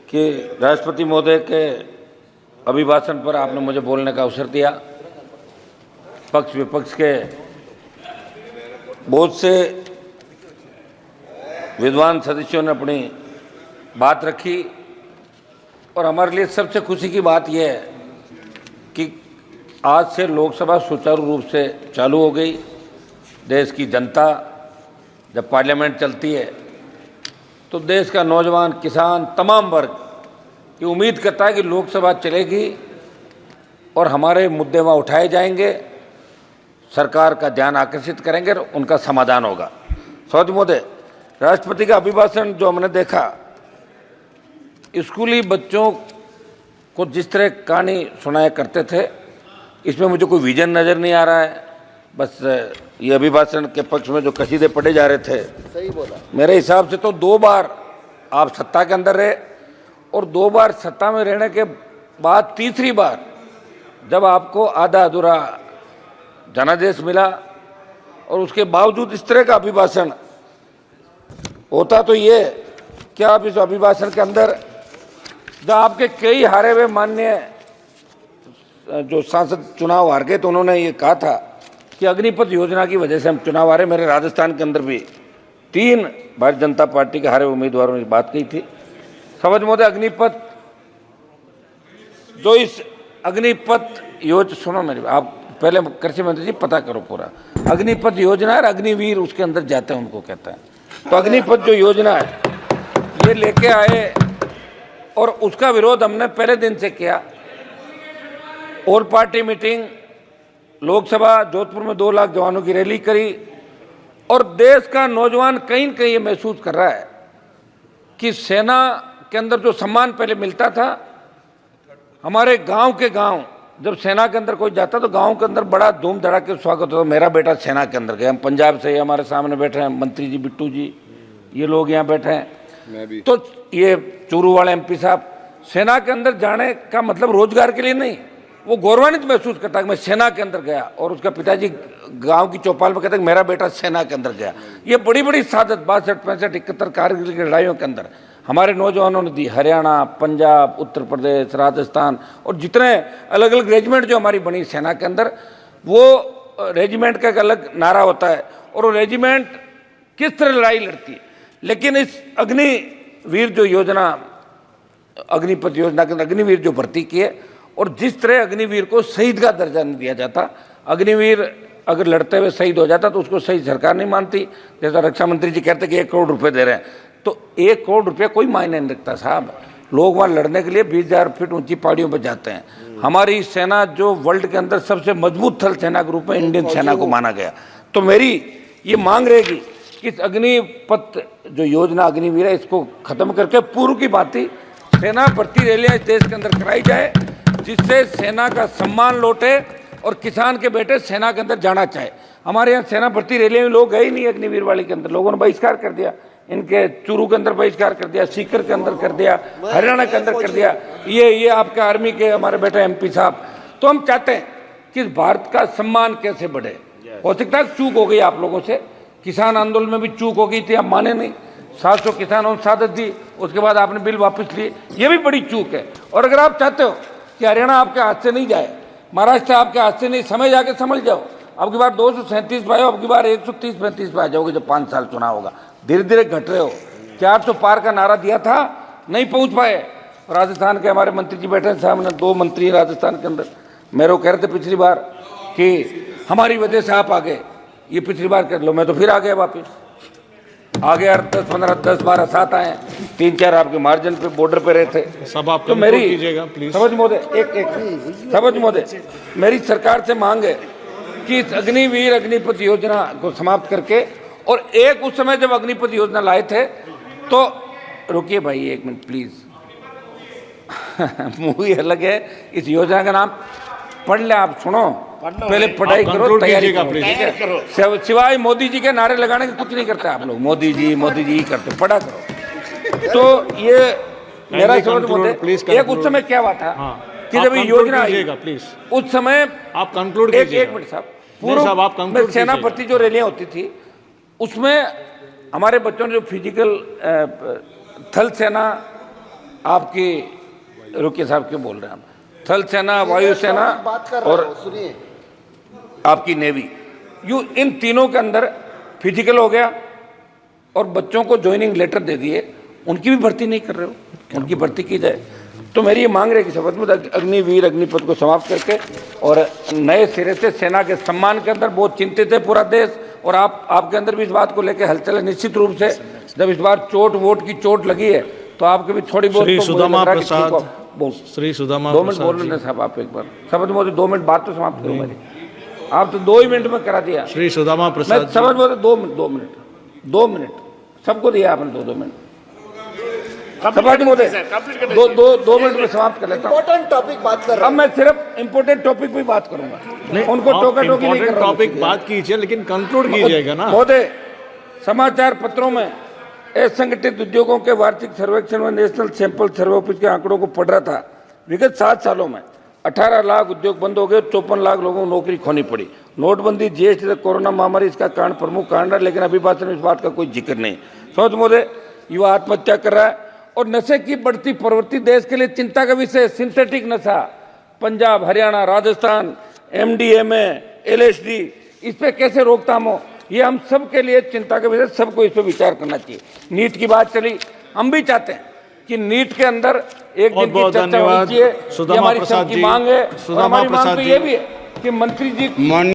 कि राष्ट्रपति महोदय के अभिभाषण पर आपने मुझे बोलने का अवसर दिया। पक्ष विपक्ष के बहुत से विद्वान सदस्यों ने अपनी बात रखी और हमारे लिए सबसे खुशी की बात यह है कि आज से लोकसभा सुचारू रूप से चालू हो गई। देश की जनता जब पार्लियामेंट चलती है तो देश का नौजवान, किसान, तमाम वर्ग ये उम्मीद करता है कि लोकसभा चलेगी और हमारे मुद्दे वहाँ उठाए जाएंगे, सरकार का ध्यान आकर्षित करेंगे और उनका समाधान होगा। सभापति महोदय, राष्ट्रपति का अभिभाषण जो हमने देखा, स्कूली बच्चों को जिस तरह कहानी सुनाया करते थे, इसमें मुझे कोई विजन नज़र नहीं आ रहा है। बस ये अभिभाषण के पक्ष में जो कसीदे पढ़े जा रहे थे, सही बोला। मेरे हिसाब से तो 2 बार आप सत्ता के अंदर रहे और 2 बार सत्ता में रहने के बाद तीसरी बार जब आपको आधा अधूरा जनादेश मिला और उसके बावजूद इस तरह का अभिभाषण होता, तो ये क्या आप इस अभिभाषण के अंदर जब आपके कई हारे हुए माननीय जो सांसद चुनाव हार गए तो उन्होंने ये कहा था कि अग्निपथ योजना की वजह से हम चुनाव हारे। मेरे राजस्थान के अंदर भी 3 भारतीय जनता पार्टी के हारे उम्मीदवारों ने बात कही थी। समझ महोदय, अग्निपथ जो इस अग्निपथ योजना, सुनो मेरी, आप पहले कृषि मंत्री जी पता करो पूरा। अग्निपथ योजना और अग्निवीर उसके अंदर जाते हैं, उनको कहते हैं। तो अग्निपथ जो योजना है ये लेके आए और उसका विरोध हमने पहले दिन से किया। All party meeting, Lok Sabha Jodhpur में 2 लाख जवानों की रैली करी और देश का नौजवान कहीं न कहीं ये महसूस कर रहा है कि सेना के अंदर जो सम्मान पहले मिलता था, हमारे गांव के गांव जब सेना के अंदर कोई जाता तो गांव के अंदर बड़ा धूम धड़ाके स्वागत होता। मेरा बेटा सेना के अंदर गया। हम पंजाब से, हमारे सामने बैठे हैं मंत्री जी, बिट्टू जी, ये लोग यहाँ बैठे हैं। मैं भी। तो ये चूरू वाले MP साहब, सेना के अंदर जाने का मतलब रोजगार के लिए नहीं, वो गौरवान्वित महसूस करता है कि मैं सेना के अंदर गया। और उसका पिताजी गांव की चौपाल में कहते हैं मेरा बेटा सेना के अंदर गया। ये बड़ी बड़ी सादत 62, 65, 71 कारगिल की लड़ाइयों के अंदर हमारे नौजवानों ने दी। हरियाणा, पंजाब, उत्तर प्रदेश, राजस्थान और जितने अलग अलग रेजिमेंट जो हमारी बनी सेना के अंदर, वो रेजिमेंट का एक अलग नारा होता है और वो रेजिमेंट किस तरह लड़ाई लड़ती है। लेकिन इस अग्निवीर जो योजना, अग्निपथ योजना के अंदर अग्निवीर जो भर्ती किए और जिस तरह अग्निवीर को शहीद का दर्जा नहीं दिया जाता, अग्निवीर अगर लड़ते हुए शहीद हो जाता तो उसको सही सरकार नहीं मानती। जैसा रक्षा मंत्री जी कहते कि 1 करोड़ रुपए दे रहे हैं, तो 1 करोड़ रुपये कोई मायने नहीं रखता साहब। लोग वहाँ लड़ने के लिए 20,000 फीट ऊंची पहाड़ियों पर जाते हैं। हमारी सेना जो वर्ल्ड के अंदर सबसे मजबूत थल सेना के रूप में इंडियन सेना को माना गया। तो मेरी ये मांग रहेगी कि इस अग्निपथ जो योजना अग्निवीर है, इसको खत्म करके पूर्व की भांति सेना भर्ती रैलियां इस देश के अंदर कराई जाए, जिससे सेना का सम्मान लौटे और किसान के बेटे सेना के अंदर जाना चाहे। हमारे यहाँ सेना भर्ती रैलियां में लोग गए ही नहीं। अग्निवीर वाले के अंदर लोगों ने बहिष्कार कर दिया, इनके चूरू के अंदर बहिष्कार कर दिया, सीकर के अंदर कर दिया, हरियाणा के अंदर कर दिया। ये आपके आर्मी के हमारे बेटे MP साहब। तो हम चाहते हैं कि भारत का सम्मान कैसे बढ़े। हो सकता है चूक हो गई आप लोगों से, किसान आंदोलन में भी चूक हो गई थी, आप माने नहीं। 700 किसानों ने शहादत दी, उसके बाद आपने बिल वापस लिए, ये भी बड़ी चूक है। और अगर आप चाहते हो कि हरियाणा आपके हाथ से नहीं जाए, महाराष्ट्र आपके हाथ से नहीं, समय जाके समझ जाओ। अब की बार 237 पे आओ, अब की बार 130-135 पे आ जाओगे जब 5 साल चुनाव होगा। धीरे धीरे घट रहे हो। 400 पार का नारा दिया था, नहीं पहुंच पाए। राजस्थान के हमारे मंत्री जी बैठे हैं सामने, 2 मंत्री राजस्थान के अंदर, मेरे को कह रहे थे पिछली बार कि हमारी वजह से आप आ गए, ये पिछली बार कर लो। मैं तो फिर आ गया वापिस, आ गया। 10-15, 10-12, 7 आए, 3-4 आपके मार्जिन पे, बॉर्डर पे रहे थे। सब आप तो मेरी प्लीज। समझ महोदय, समझ महोदय, मेरी सरकार से मांग है कि इस अग्निवीर अग्निपथ योजना को समाप्त करके, और एक उस समय जब अग्निपथ योजना लाए थे तो, रुकिए भाई 1 मिनट प्लीज, मूवी अलग है, इस योजना का नाम पढ़ ले आप, सुनो पहले पढ़ाई करो, तैयारी करो। सिवाय मोदी जी के नारे लगाने के कुछ नहीं करते आप लोग। मोदी जी ही करते, पढ़ा करो। तो ये मेरा समझ महोदय, एक उस समय क्या हुआ था कि जब योजना आई, उस समय आप कंक्लूड कीजिए। 1 मिनट साहब, पूर्व सेना भर्ती जो रैलियां होती थी उसमें हमारे बच्चों ने जो फिजिकल थल सेना आपकी रुकिए साहब क्यों बोल रहे हैं आप, थल सेना, वायुसेना और सुनिए, आपकी नेवी, इन तीनों के अंदर फिजिकल हो गया और बच्चों को ज्वाइनिंग लेटर दे दिए, उनकी भी भर्ती नहीं कर रहे हो, उनकी भर्ती की जाए। तो मेरी ये मांग रही है कि शपथ में अग्निवीर अग्निपथ को समाप्त करके और नए सिरे से सेना के सम्मान के अंदर बहुत चिंतित है पूरा देश, और आपके अंदर भी इस बात को लेकर हलचल है। निश्चित रूप से जब इस बार वोट की चोट लगी है तो आपके भी थोड़ी बहुत श्री सुदामा प्रसाद, श्री सुदामा 2 मिनट बोल रहे साहब आप एक बार, शपथ मोदी 2 मिनट बात तो समाप्त करो मेरी, आप तो 2 ही मिनट में करा दिया। श्री सुदामा प्रसाद, मैं समझ मोदी 2 मिनट सबको दिया आपने 2 मिनट, सभापति महोदय 2 मिनट में समाप्त कर लेता हूँ। इम्पोर्टेंट टॉपिक बात कर रहे अब मैं सिर्फ इम्पोर्टेंट टॉपिक पे बात करूंगा, उनको टोका टोकी नहीं कर रहा हूं। टॉपिक बात कीजिए लेकिन कंक्लूड कीजिएगा ना महोदय। समाचार पत्रों में असंगठित उद्योगों के वार्षिक सर्वेक्षण में नेशनल सैंपल सर्वे ऑफिस के आंकड़ों को पढ़ रहा था। विगत 7 सालों में 18 लाख उद्योग बंद हो गए, 54 लाख लोगों को नौकरी खोनी पड़ी। नोटबंदी, जीएसटी से कोरोना महामारी इसका कारण, प्रमुख कारण है, लेकिन अभी बात में इस बात का कोई जिक्र नहीं। समझ महोदय, युवा आत्महत्या कर रहा है और नशे की बढ़ती प्रवृत्ति देश के लिए चिंता का विषय। सिंथेटिक नशा पंजाब, हरियाणा, राजस्थान, एमडीएमए, एलएसडी, इस पे कैसे रोकथाम हो, ये हम सब के लिए चिंता का विषय, सबको इस पर विचार करना चाहिए। नीट की बात चली, हम भी चाहते हैं कि नीट के अंदर एक दिन की चर्चा होनी चाहिए, ये हमारी सबकी मांग है। और हमारी मांग तो ये भी है कि मंत्री जी